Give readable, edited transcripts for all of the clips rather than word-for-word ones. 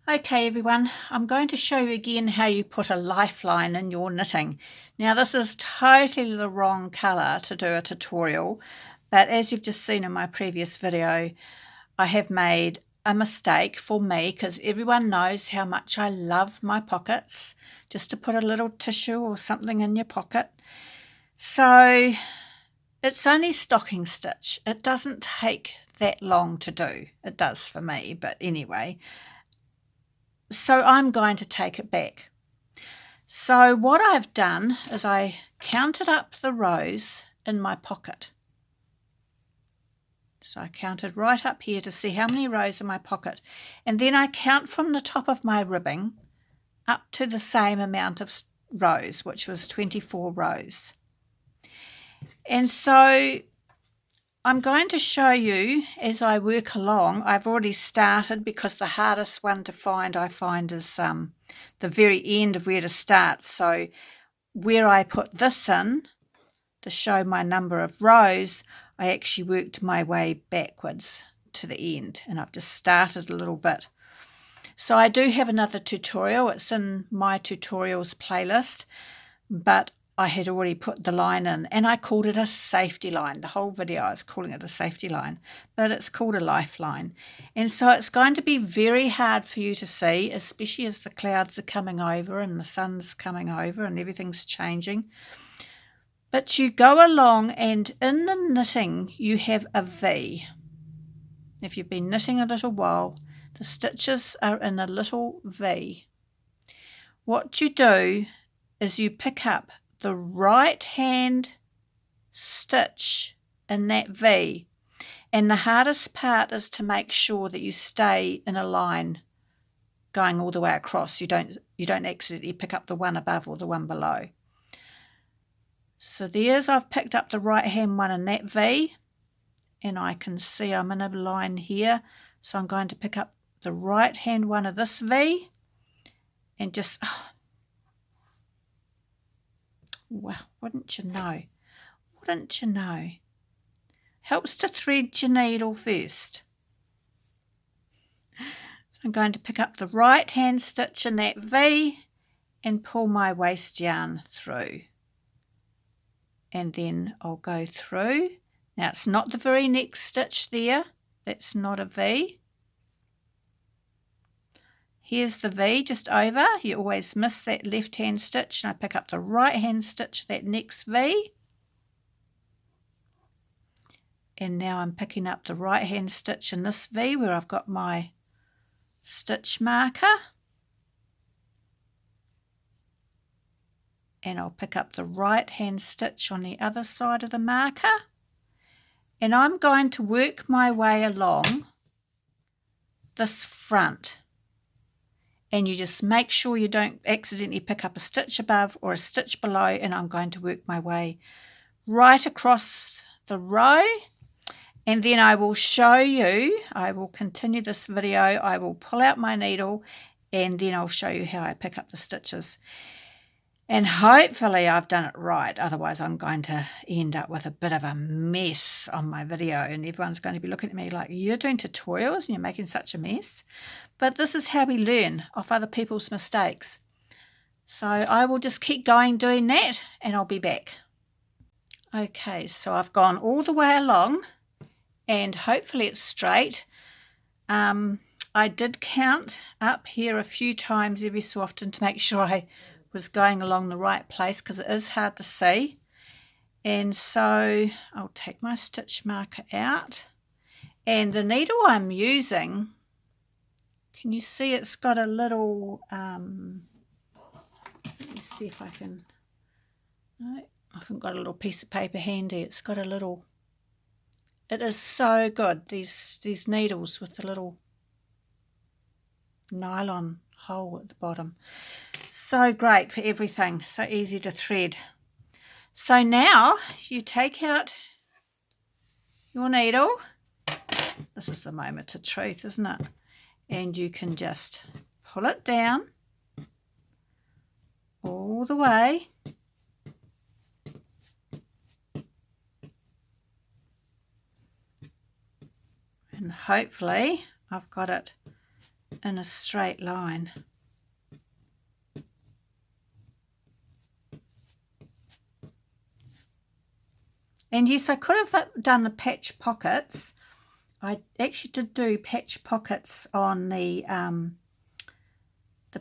Okay everyone, I'm going to show you again how you put a lifeline in your knitting. Now this is totally the wrong colour to do a tutorial, but as you've just seen in my previous video, I have made a mistake for me because everyone knows how much I love my pockets, just to put a little tissue or something in your pocket. So it's only stocking stitch. It doesn't take that long to do. It does for me, but anyway. So I'm going to take it back. So what I've done is I counted up the rows in my pocket. So I counted right up here to see how many rows in my pocket. And then I count from the top of my ribbing up to the same amount of rows, which was 24 rows. And so I'm going to show you as I work along. I've already started because the hardest one to find I find is the very end of where to start. So where I put this in to show my number of rows, I actually worked my way backwards to the end, and I've just started a little bit. So I do have another tutorial. It's in my tutorials playlist, but I had already put the line in, and I called it a safety line. The whole video I was calling it a safety line, but it's called a lifeline. And so it's going to be very hard for you to see, especially as the clouds are coming over and the sun's coming over and everything's changing. But you go along, and in the knitting you have a V. If you've been knitting a little while, the stitches are in a little V. What you do is you pick up the right hand stitch in that V, and the hardest part is to make sure that you stay in a line going all the way across. You don't accidentally pick up the one above or the one below. So there's, I've picked up the right hand one in that V, and I can see I'm in a line here, so I'm going to pick up the right hand one of this V and just wow, wouldn't you know? Wouldn't you know? Helps to thread your needle first. So I'm going to pick up the right hand stitch in that V and pull my waste yarn through. And then I'll go through. Now it's not the very next stitch there. That's not a V. Here's the V just over. You always miss that left hand stitch, and I pick up the right hand stitch, that next V. And now I'm picking up the right hand stitch in this V where I've got my stitch marker. And I'll pick up the right hand stitch on the other side of the marker. And I'm going to work my way along this front. And you just make sure you don't accidentally pick up a stitch above or a stitch below, and I'm going to work my way right across the row, and then I will show you, I will continue this video, I will pull out my needle, and then I'll show you how I pick up the stitches. And hopefully I've done it right, otherwise I'm going to end up with a bit of a mess on my video, and everyone's going to be looking at me like, you're doing tutorials and you're making such a mess. But this is how we learn off other people's mistakes. So I will just keep going doing that, and I'll be back. Okay, so I've gone all the way along, and hopefully it's straight. I did count up here a few times every so often to make sure I was going along the right place, because it is hard to see. And so I'll take my stitch marker out, and the needle I'm using, can you see it's got a little let me see if I can, no, I haven't got a little piece of paper handy. It's got a little, it is so good, these needles with the little nylon hole at the bottom. So great for everything, so easy to thread. So now you take out your needle. This is the moment of truth, isn't it? And you can just pull it down all the way. And hopefully I've got it in a straight line. And yes, I could have done the patch pockets. I actually did do patch pockets on the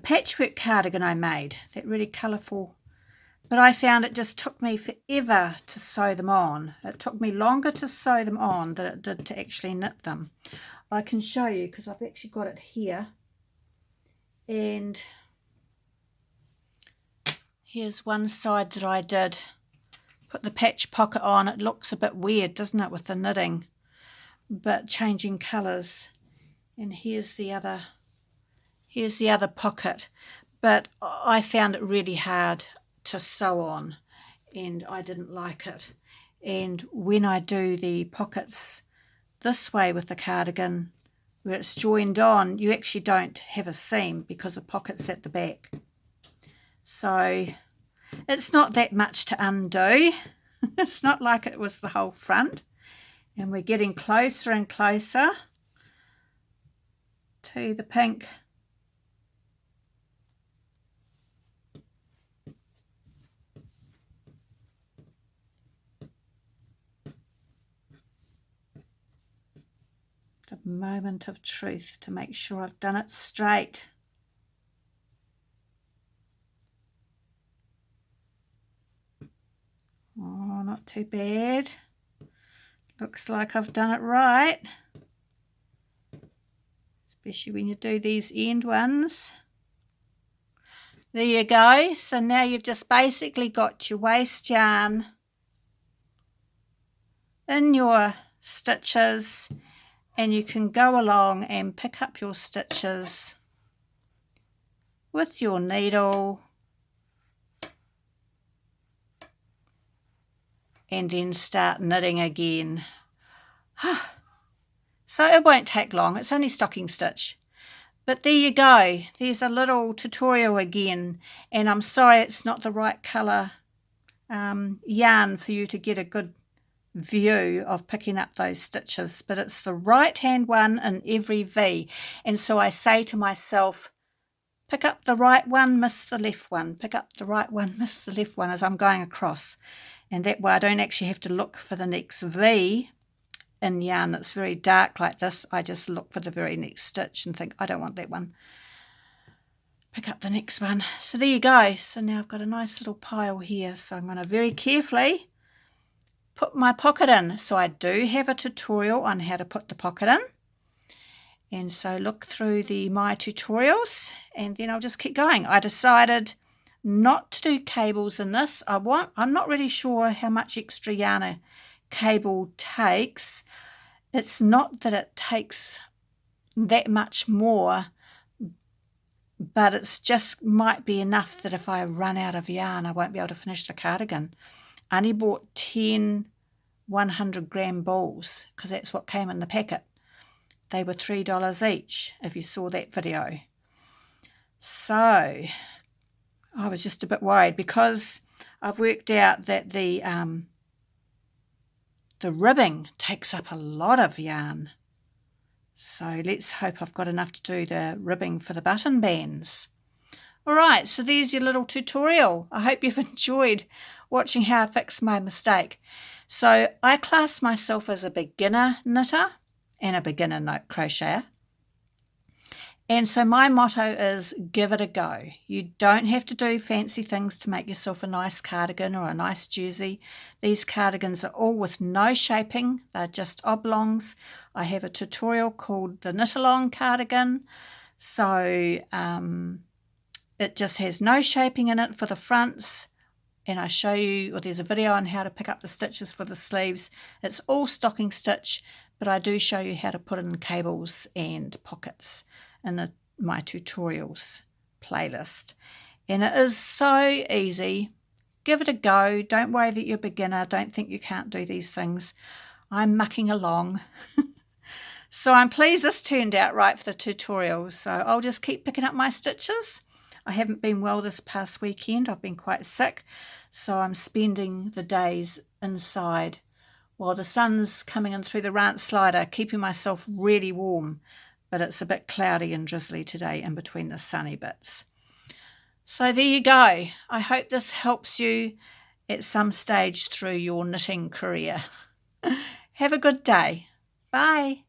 patchwork cardigan I made, that really colourful. But I found it just took me forever to sew them on. It took me longer to sew them on than it did to actually knit them. I can show you because I've actually got it here. And here's one side that I did. Put the patch pocket on. It looks a bit weird, doesn't it, with the knitting, but changing colours. And here's the other pocket. But I found it really hard to sew on, and I didn't like it. And when I do the pockets this way with the cardigan, where it's joined on, you actually don't have a seam because the pocket's at the back. So it's not that much to undo. It's not like it was the whole front. And we're getting closer and closer to the pink. The moment of truth to make sure I've done it straight. Oh, not too bad. Looks like I've done it right. Especially when you do these end ones. There you go. So now you've just basically got your waste yarn in your stitches, and you can go along and pick up your stitches with your needle and then start knitting again. So it won't take long, it's only stocking stitch. But there you go, there's a little tutorial again, and I'm sorry it's not the right colour yarn for you to get a good view of picking up those stitches, but it's the right hand one in every V. And so I say to myself, pick up the right one, miss the left one, pick up the right one, miss the left one, as I'm going across. And that way I don't actually have to look for the next V in yarn that's very dark like this. I just look for the very next stitch and think, I don't want that one. Pick up the next one. So there you go. So now I've got a nice little pile here. So I'm going to very carefully put my pocket in. So I do have a tutorial on how to put the pocket in. And so look through my tutorials, and then I'll just keep going. I decided not to do cables in this. I'm not really sure how much extra yarn a cable takes. It's not that it takes that much more, but it's just might be enough that if I run out of yarn, I won't be able to finish the cardigan. I only bought 10 100-gram balls because that's what came in the packet. They were $3 each, if you saw that video. So I was just a bit worried because I've worked out that the ribbing takes up a lot of yarn. So let's hope I've got enough to do the ribbing for the button bands. All right, so there's your little tutorial. I hope you've enjoyed watching how I fixed my mistake. So I class myself as a beginner knitter and a beginner crocheter. And so my motto is give it a go. You don't have to do fancy things to make yourself a nice cardigan or a nice jersey. These cardigans are all with no shaping. They're just oblongs. I have a tutorial called the Knit Along cardigan. So it just has no shaping in it for the fronts. And I show you, or there's a video on how to pick up the stitches for the sleeves. It's all stocking stitch, but I do show you how to put in cables and pockets in my tutorials playlist. And it is so easy. Give it a go. Don't worry that you're a beginner. Don't think you can't do these things. I'm mucking along. So I'm pleased this turned out right for the tutorial. So I'll just keep picking up my stitches. I haven't been well this past weekend. I've been quite sick. So I'm spending the days inside while the sun's coming in through the ranch slider, keeping myself really warm. but it's a bit cloudy and drizzly today in between the sunny bits. So there you go. I hope this helps you at some stage through your knitting career. Have a good day. Bye.